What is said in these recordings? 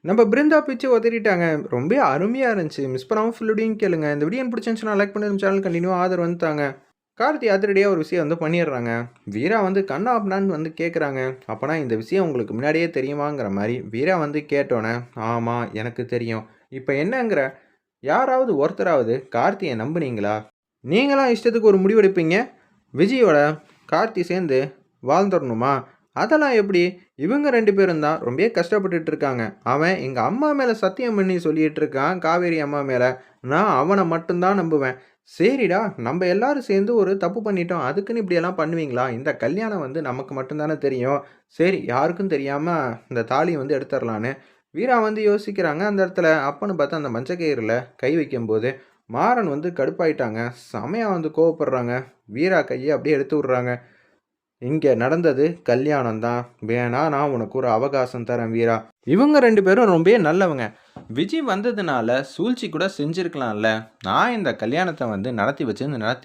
நம்ம பிருந்தா பிச்சு உதறிட்டாங்க. ரொம்ப அருமையா இருந்துச்சு. மிஸ் பண்ணாம ஃபுல் வீடியோயும் கேளுங்க. இந்த வீடியோ பிடிச்சிருந்துச்சுன்னா லைக் பண்ணி நம்ம சேனல் கன்டினியூவா ஆதரவு வந்து தாங்க. கார்த்தி அதிரடியா ஒரு விஷயம் வந்து பண்ணிடுறாங்க. வீரா வந்து கண்ணா பின்னான்னு வந்து கேட்குறாங்க. அப்பனா இந்த விஷயம் உங்களுக்கு முன்னாடியே தெரியுமாங்கிற மாரி வீரா வந்து கேட்டோனே, ஆமா எனக்கு தெரியும். இப்ப என்னங்கிற யாராவது ஒருத்தராவது கார்த்திய நம்புனீங்களா? நீங்களா இஷ்டத்துக்கு ஒரு முடிவெடுப்பீங்க? விஜயோட கார்த்தி சேர்ந்து வாழ்ந்துரணுமா? அதெல்லாம் எப்படி? இவங்க 2 பேரும் தான் ரொம்பவே கஷ்டப்பட்டுட்டு இருக்காங்க. அவன் எங்க அம்மா மேல சத்தியம் பண்ணி சொல்லிட்டு இருக்கான், காவேரி அம்மா மேல. நான் அவன மட்டும் தான் நம்புவேன். சரிடா, நம்ப எல்லாரும் சேர்ந்து ஒரு தப்பு பண்ணிட்டோம். அதுக்குன்னு இப்படியெல்லாம் பண்ணுவீங்களா? இந்த கல்யாணம் வந்து நமக்கு மட்டும் தானே தெரியும். சரி, யாருக்கும் தெரியாம இந்த தாலிய வந்து எடுத்துறலான்னு. வீரா வந்து யோசிக்கிறாங்க. அந்த இடத்துல அப்பன்னு பார்த்தா அந்த மஞ்ச கயிறுல கை வைக்கும்போது, மாறன் வந்து கடுப்பாயிட்டாங்க. செமையா வந்து கோவப்படுறாங்க. வீரா கைய அப்படியே எடுத்து விடுறாங்க. இங்க நடந்தது கல்யாணம் தான். வேணா நான் உனக்கு ஒரு அவகாசம் தரேன் வீரா. இவங்க 2 பேரும் ரொம்பவே நல்லவங்க. விஜய் வந்ததுனால சூழ்ச்சி கூட செஞ்சிருக்கலாம்ல. நான் இந்த கல்யாணத்த வந்து நடத்தி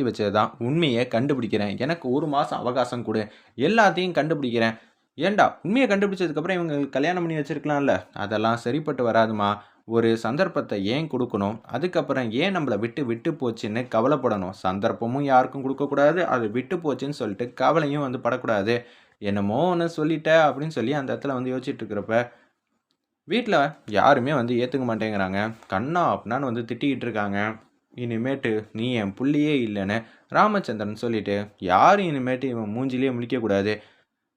வச்சது தான். உண்மைய கண்டுபிடிக்கிறேன். எனக்கு 1 மாசம் அவகாசம் குடு. எல்லாத்தையும் கண்டுபிடிக்கிறேன். ஏன்டா உண்மைய கண்டுபிடிச்சதுக்கப்புறம் இவங்களுக்கு கல்யாணம் பண்ணி வச்சிருக்கலாம்ல. அதெல்லாம் சரிப்பட்டு வராதும்மா. ஒரு சந்தர்ப்பத்த ஏன் குடுக்கணும்? அதுக்கப்புறம் ஏன் நம்மள விட்டு விட்டு போச்சுன்னு கவலைப்படணும். சந்தர்ப்பமும் யாருக்கும் குடுக்கக்கூடாது. அது விட்டு போச்சுன்னு சொல்லிட்டு கவலையும் வந்து படக்கூடாது. என்னமோ ஒண்ணு சொல்லிட்ட அப்படின்னு சொல்லி அந்த இடத்துல வந்து யோசிச்சுட்டு இருக்கிறப்ப, வீட்ல யாருமே வந்து ஏத்துக்க மாட்டேங்கிறாங்க. கண்ணா பின்னான்னு வந்து திட்டிக்கிட்டு இருக்காங்க. இனிமேட்டு நீ என் புள்ளையே இல்லன்னு ராமச்சந்திரன் சொல்லிட்டு, யாரும் இனிமேட்டு இவன் மூஞ்சிலயே முழிக்கக்கூடாது.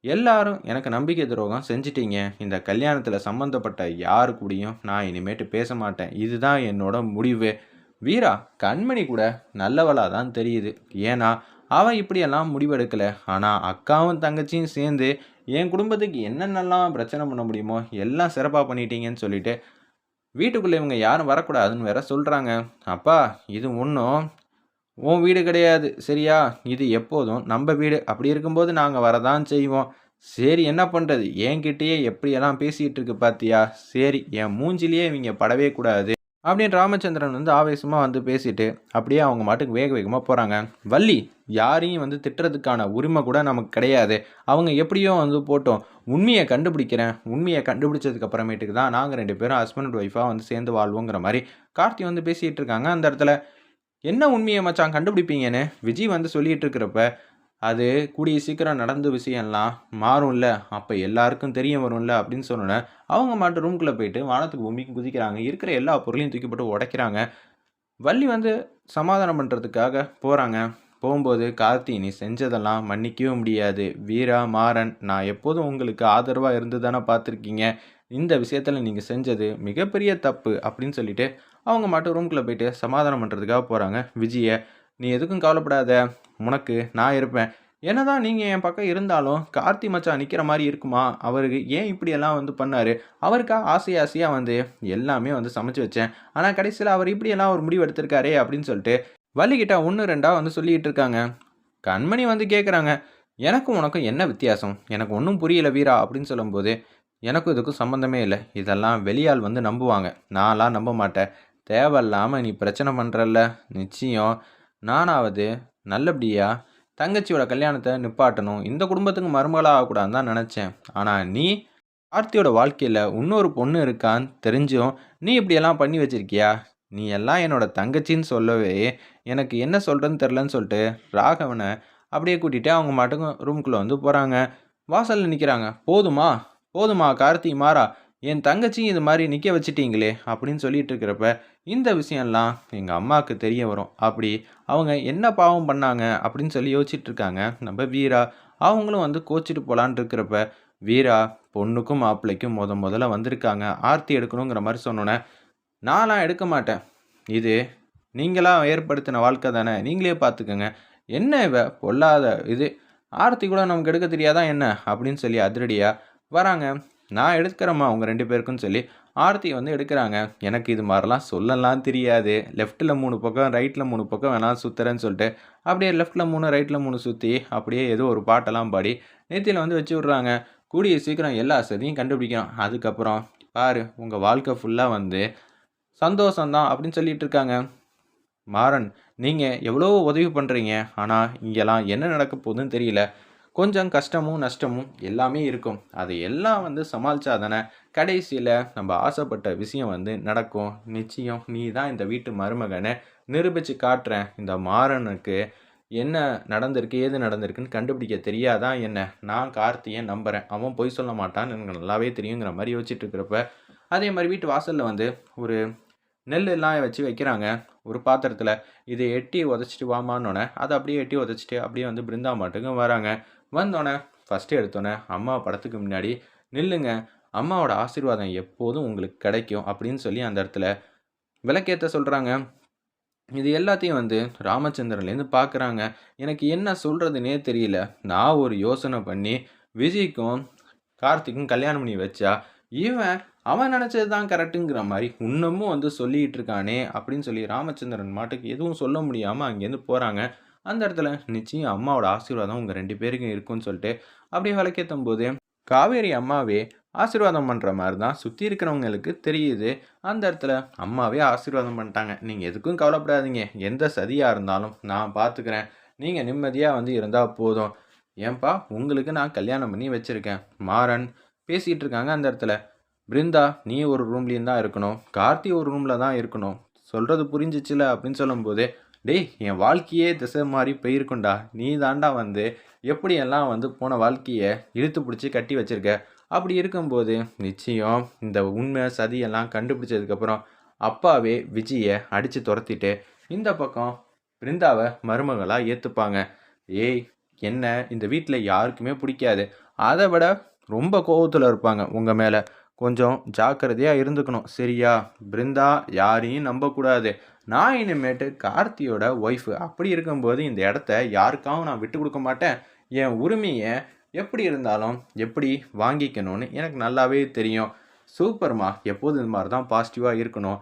எல்லாரும் எனக்கு நம்பிக்கை துரோகம் செஞ்சுட்டீங்க. இந்த கல்யாணத்தில சம்மந்தப்பட்ட யாரு கூடயும் நான் இனிமேட்டு பேச மாட்டேன். இதுதான் என்னோட முடிவு. வீரா, கண்மணி கூட நல்லவளா தான் தெரியுது. ஏன்னா, அவ இப்படியெல்லாம் முடிவெடுக்கல. ஆனா, அக்காவும் தங்கச்சியும் சேர்ந்து என் குடும்பத்துக்கு என்னென்னலாம் பிரச்சனை பண்ண முடியுமோ, எல்லாம் சிறப்பா பண்ணிட்டீங்கன்னு சொல்லிட்டு, வீட்டுக்குள்ள இவங்க யாரும் வரக்கூடாதுன்னு வேற சொல்றாங்க. அப்பா, இது ஒண்ணும் உன் வீடு கிடையாது. சரியா? இது எப்போதும் நம்ப வீடு. அப்படி இருக்கும்போது நாங்க வரதான் செய்வோம். சரி என்ன பண்றது? என்கிட்டயே எப்படியெல்லாம் பேசிட்டு இருக்கு பாத்தியா? சரி என் மூஞ்சிலயே இவைங்க படவே கூடாது. அப்படின்னு ராமச்சந்திரன் வந்து ஆவேசமா வந்து பேசிட்டு, அப்படியே அவங்க பாட்டுக்கு வேக வேகமா போறாங்க. வள்ளி, யாரையும் வந்து திட்டுறதுக்கான உரிமை கூட நமக்கு கிடையாது. அவங்க எப்படியோ வந்து போட்டும். உண்மைய கண்டுபிடிக்கிறேன். உண்மைய கண்டுபிடிச்சதுக்கு அப்புறமேட்டுக்கு தான் நாங்க 2 பேரும் ஹஸ்பண்ட் அண்ட் ஒய்ஃபா வந்து சேர்ந்து வாழ்வோங்கிற மாரி கார்த்தி வந்து பேசிட்டு இருக்காங்க. அந்த இடத்துல என்ன உண்மைய மச்சான் கண்டுபிடிப்பீங்கன்னு விஜய் வந்து சொல்லிட்டு இருக்கிறப்ப, அது கூடிய சீக்கிரம் நடந்த விஷயம்லாம் மாறும்ல. அப்ப எல்லாருக்கும் தெரிய வரும்ல அப்படின்னு சொன்னோனே, அவங்க மாட்டு ரூம்குள்ள போயிட்டு வானத்துக்கு பூமிக்கும் குதிக்கிறாங்க. இருக்கிற எல்லா பொருளையும் தூக்கி போட்டு உடைக்கிறாங்க. வள்ளி வந்து சமாதானம் பண்றதுக்காக போறாங்க. போம்போது, "கார்த்தி நீ செஞ்சதெல்லாம் மன்னிக்கவே முடியாது. வீரா, மாறன் நான் எப்போதும் உங்களுக்கு ஆதரவா இருந்து தானே பார்த்துருக்கீங்க. இந்த விஷயத்துல நீங்க செஞ்சது மிகப்பெரிய தப்பு." அப்படின்னு சொல்லிட்டு, அவங்க மாட்டும் ரூம்குள்ள போயிட்டு சமாதானம் பண்றதுக்காக போறாங்க. விஜய, "நீ எதுக்கும் கவலைப்படாத. உனக்கு நான் இருப்பேன். என்னதான் நீங்க என் பக்கம் இருந்தாலும், கார்த்தி மச்சான் நிக்கிற மாரி இருக்குமா? அவருக்கு ஏன் இப்படியெல்லாம் வந்து பண்ணாரு? அவருக்கா ஆசை ஆசையா வந்து எல்லாமே வந்து சமைச்சு வச்சேன். ஆனா கடைசியில அவர் இப்படியெல்லாம் ஒரு முடிவு எடுத்திருக்காரே!" அப்படின்னு சொல்லிட்டு வள்ளிகிட்ட 1, 2ஆ வந்து சொல்லிட்டு இருக்காங்க. கண்மணி வந்து கேட்குறாங்க, "எனக்கும் உனக்கும் என்ன வித்தியாசம்? எனக்கு ஒண்ணும் புரியல வீரா" அப்படின்னு சொல்லும்போது, "எனக்கும் இதுக்கும் சம்மந்தமே இல்ல. இதெல்லாம் வெளியாள் வந்து நம்புவாங்க. நான்லாம் நம்ப மாட்டேன். தேவையில்லாம நீ பிரச்சனை பண்றல்ல. நிச்சயம் நானாவது நல்லபடியா தங்கச்சியோட கல்யாணத்த நிப்பாட்டணும். இந்த குடும்பத்துக்கு மருமகளா ஆகக்கூடாதுன்னு தான் நெனச்சேன். ஆனா நீ ஆர்த்தியோட வாழ்க்கையில இன்னொரு பொண்ணு இருக்கான்னு தெரிஞ்சும், நீ இப்படியெல்லாம் பண்ணி வச்சிருக்கியா? நீ எல்லாம் என்னோட தங்கச்சின்னு சொல்லவே, எனக்கு என்ன சொல்றதுன்னு தெரியலன்னு சொல்லிட்டு, ராகவன அப்படியே கூட்டிட்டு அவங்க பாட்டுக்கு ரூம்குள்ள வந்து போறாங்க. வாசல்ல நிக்கிறாங்க. "போதுமா? போதுமா கார்த்தி, மாறா, என் தங்கச்சியும் இது மாரி நிக்க வச்சுட்டீங்களே!" அப்படின்னு சொல்லிட்டு இருக்கிறப்ப, இந்த விஷயம்லாம் எங்க அம்மாவுக்கு தெரிய வரும். அப்படி அவங்க என்ன பாவம் பண்ணாங்க? அப்படின்னு சொல்லி யோசிச்சுட்டு இருக்காங்க. நம்ம வீரா, அவங்களும் வந்து கோச்சிட்டு போலான்னு இருக்கிறப்ப, வீரா பொண்ணுக்கும் மாப்பிள்ளைக்கும் மொதல்ல வந்திருக்காங்க. ஆர்த்தி எடுக்கணுங்கிற மாரி சொன்னோனே, "நான்லாம் எடுக்க மாட்டேன். இது நீங்களா ஏற்படுத்தின வாழ்க்கை தானே. நீங்களே பார்த்துக்கங்க. என்ன இவ பொல்லாத இது. ஆர்த்தி கூட நமக்கு எடுக்க தெரியாதா என்ன?" அப்படின்னு சொல்லி அதிரடியா வராங்க. "நான் எடுக்கிறேம்மா உங்க 2 பேருக்குன்னு" சொல்லி ஆர்த்திய வந்து எடுக்குறாங்க. எனக்கு இது மாரிலாம் சொல்லலாம் தெரியாது. லெஃப்ட்ல 3 பக்கம், ரைட்ல 3 பக்கம் வேணா சுத்துறேன்னு சொல்லிட்டு, அப்படியே லெஃப்ட்ல 3, ரைட்ல 3 சுத்தி, அப்படியே ஏதோ ஒரு பாட்டெல்லாம் பாடி, நெத்தியில வந்து வச்சு விடுறாங்க. கூடிய சீக்கிரம் எல்லா சதியும் கண்டுபிடிக்கிறோம். அதுக்கப்புறம் பாரு உங்க வாழ்க்கை ஃபுல்லா வந்து சந்தோஷம் தான் அப்படின்னு சொல்லிட்டு இருக்காங்க. மாறன், நீங்க எவ்வளவோ உதவி பண்றீங்க. ஆனா, இங்கலாம் என்ன நடக்க போதுன்னு தெரியல. கொஞ்சம் கஷ்டமும், நஷ்டமும் எல்லாமே இருக்கும். அது எல்லாம் வந்து சமாளிச்சா தானே, கடைசியில நம்ம ஆசைப்பட்ட விஷயம் வந்து நடக்கும். நிச்சயம் நீ தான் இந்த வீட்டு மருமகன்னு நிரூபிச்சு காட்டுறேன். இந்த மாறனுக்கு என்ன நடந்திருக்கு, ஏது நடந்திருக்குன்னு கண்டுபிடிக்க தெரியாதா என்ன? நான் கார்த்திய நம்புறேன். அவன் பொய் சொல்ல மாட்டான்னு எனக்கு நல்லாவே தெரியுங்கிற மாரி யோசிச்சுட்டு இருக்கிறப்ப, அதே மாரி வீட்டு வாசல்ல வந்து ஒரு நெல்லுலாம் வச்சு வைக்கிறாங்க. ஒரு பாத்திரத்தில. இத எட்டி உதைச்சிட்டு வாமான்னோனே, அத அப்படியே எட்டி உதைச்சிட்டு அப்படியே வந்து பிருந்தா மாட்டுக்கும் வராங்க. வந்தோனே, ஃபர்ஸ்ட்டு எடுத்தோனே, அம்மா படத்துக்கு முன்னாடி, "நில்லுங்க. அம்மாவோட ஆசீர்வாதம் எப்போதும் உங்களுக்கு கிடைக்கும்." அப்படின்னு சொல்லி அந்த இடத்துல விளக்கேத்த சொல்றாங்க. இது எல்லாத்தையும் வந்து ராமச்சந்திரன்லேருந்து பார்க்குறாங்க. எனக்கு என்ன சொல்றதுன்னே தெரியல. நான் ஒரு யோசனை பண்ணி, விஜய்க்கும் கார்த்திக்கும் கல்யாணம் பண்ணி வச்சா, இவன் அவன் நெனச்சது தான் கரெக்ட்டுங்கிற மாரி இன்னமும் வந்து சொல்லிட்டு இருக்கானே! அப்படின்னு சொல்லி ராமச்சந்திரன் மாட்டுக்கு எதுவும் சொல்ல முடியாம அங்கேருந்து போறாங்க. அந்த இடத்துல நிச்சயம் அம்மாவோட ஆசீர்வாதம் உங்க 2 பேருக்கும் இருக்குன்னு சொல்லிட்டு, அப்படியே விளக்கேத்தும்போது, காவேரி அம்மாவே ஆசீர்வாதம் பண்ற மாரி தான் சுத்தி இருக்கிறவங்களுக்கு தெரியுது. அந்த இடத்துல அம்மாவே ஆசீர்வாதம் பண்ணிட்டாங்க. நீங்க எதுக்கும் கவலைப்படாதீங்க. எந்த சதியா இருந்தாலும் நான் பார்த்துக்கிறேன். நீங்க நிம்மதியா வந்து இருந்தா போதும். ஏன்பா உங்களுக்கு நான் கல்யாணம் பண்ணி வச்சிருக்கேன். மாறன் பேசிட்டு இருக்காங்க அந்த இடத்துல. பிருந்தா நீ ஒரு ரூம்லயும் தான் இருக்கணும். கார்த்தி ஒரு ரூம்ல தான் இருக்கணும். சொல்றது புரிஞ்சுச்சுல அப்படின்னு சொல்லும்போது, டேய் என் வாழ்க்கையே திசை மாறி போயிருக்கும்டா. நீ தான்டா வந்து எப்படியெல்லாம் வந்து போன வாழ்க்கைய இழுத்து பிடிச்சு கட்டி வச்சிருக்க. அப்படி இருக்கும்போது நிச்சயம் இந்த உண்மை சதியெல்லாம் கண்டுபிடிச்சதுக்கப்புறம் அப்பாவே விஜய அடிச்சு துரத்திட்டு இந்த பக்கம் பிருந்தாவ மருமகளா ஏத்துப்பாங்க. ஏய் என்ன இந்த வீட்ல யாருக்குமே பிடிக்காது. அத விட ரொம்ப கோவத்துல இருப்பாங்க உங்க மேல. கொஞ்சம் ஜாக்கிரதையா இருந்துக்கணும். சரியா? பிருந்தா யாரையும் நம்பக்கூடாது. நான் இனிமேட்டு கார்த்தியோட ஒய்ஃப். அப்படி இருக்கும்போது இந்த இடத்த யாருக்காகவும் நான் விட்டுக் குடுக்க மாட்டேன். என் உரிமைய எப்படி இருந்தாலும் எப்படி வாங்கிக்கணும்னு எனக்கு நல்லாவே தெரியும். சூப்பர்மா! எப்போதும் இது மாரி தான் பாசிட்டிவா இருக்கணும்.